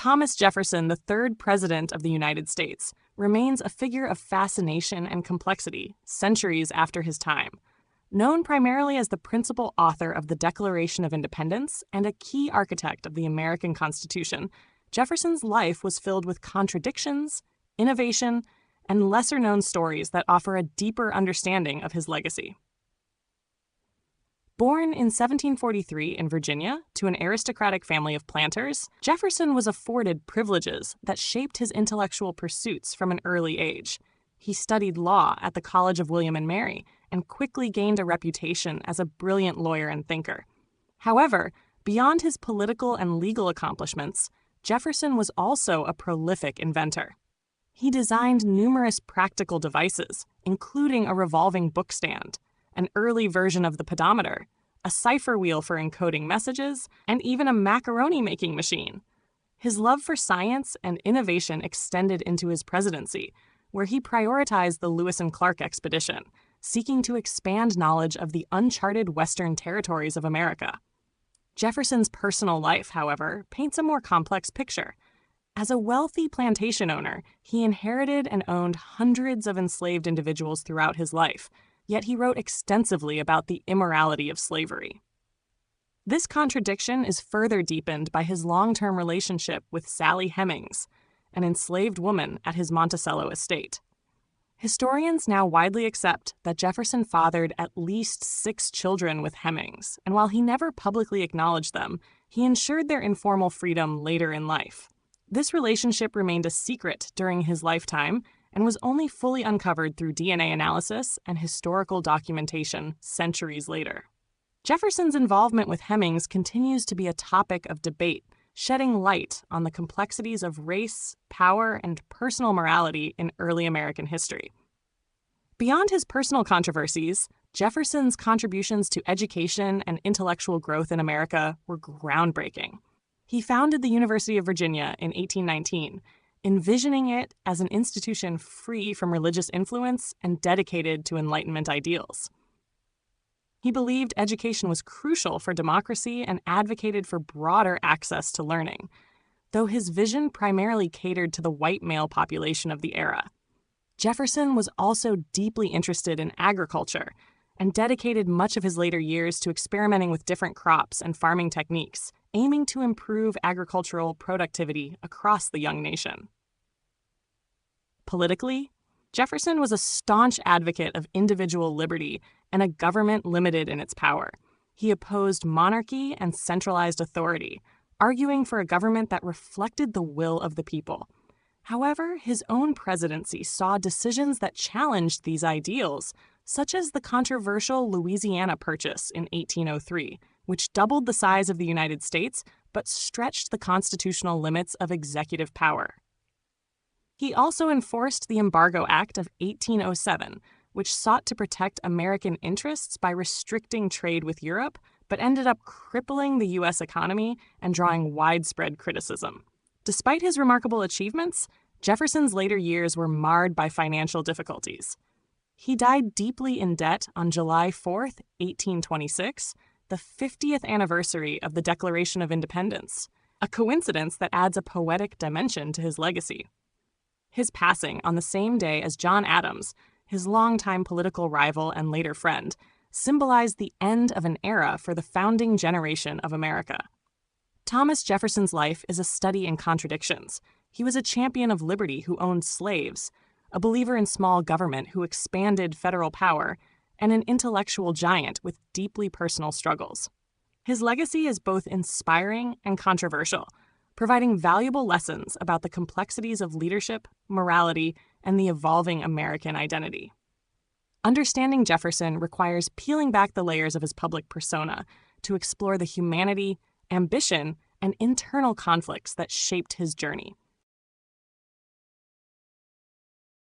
Thomas Jefferson, the third president of the United States, remains a figure of fascination and complexity centuries after his time. Known primarily as the principal author of the Declaration of Independence and a key architect of the American Constitution, Jefferson's life was filled with contradictions, innovation, and lesser-known stories that offer a deeper understanding of his legacy. Born in 1743 in Virginia to an aristocratic family of planters, Jefferson was afforded privileges that shaped his intellectual pursuits from an early age. He studied law at the College of William and Mary and quickly gained a reputation as a brilliant lawyer and thinker. However, beyond his political and legal accomplishments, Jefferson was also a prolific inventor. He designed numerous practical devices, including a revolving bookstand, an early version of the pedometer, a cipher wheel for encoding messages, and even a macaroni-making machine. His love for science and innovation extended into his presidency, where he prioritized the Lewis and Clark expedition, seeking to expand knowledge of the uncharted western territories of America. Jefferson's personal life, however, paints a more complex picture. As a wealthy plantation owner, he inherited and owned hundreds of enslaved individuals throughout his life, yet he wrote extensively about the immorality of slavery. This contradiction is further deepened by his long-term relationship with Sally Hemings, an enslaved woman at his Monticello estate. Historians now widely accept that Jefferson fathered at least 6 children with Hemings, and while he never publicly acknowledged them, he ensured their informal freedom later in life. This relationship remained a secret during his lifetime and was only fully uncovered through DNA analysis and historical documentation centuries later. Jefferson's involvement with Hemings continues to be a topic of debate, shedding light on the complexities of race, power, and personal morality in early American history. Beyond his personal controversies, Jefferson's contributions to education and intellectual growth in America were groundbreaking. He founded the University of Virginia in 1819, envisioning it as an institution free from religious influence and dedicated to Enlightenment ideals. He believed education was crucial for democracy and advocated for broader access to learning, though his vision primarily catered to the white male population of the era. Jefferson was also deeply interested in agriculture and dedicated much of his later years to experimenting with different crops and farming techniques, aiming to improve agricultural productivity across the young nation. Politically, Jefferson was a staunch advocate of individual liberty and a government limited in its power. He opposed monarchy and centralized authority, arguing for a government that reflected the will of the people. However, his own presidency saw decisions that challenged these ideals, such as the controversial Louisiana Purchase in 1803, which doubled the size of the United States but stretched the constitutional limits of executive power. He also enforced the Embargo Act of 1807, which sought to protect American interests by restricting trade with Europe, but ended up crippling the U.S. economy and drawing widespread criticism. Despite his remarkable achievements, Jefferson's later years were marred by financial difficulties. He died deeply in debt on July 4, 1826, the 50th anniversary of the Declaration of Independence, a coincidence that adds a poetic dimension to his legacy. His passing on the same day as John Adams, his longtime political rival and later friend, symbolized the end of an era for the founding generation of America. Thomas Jefferson's life is a study in contradictions. He was a champion of liberty who owned slaves, a believer in small government who expanded federal power, and an intellectual giant with deeply personal struggles. His legacy is both inspiring and controversial, providing valuable lessons about the complexities of leadership, morality, and the evolving American identity. Understanding Jefferson requires peeling back the layers of his public persona to explore the humanity, ambition, and internal conflicts that shaped his journey.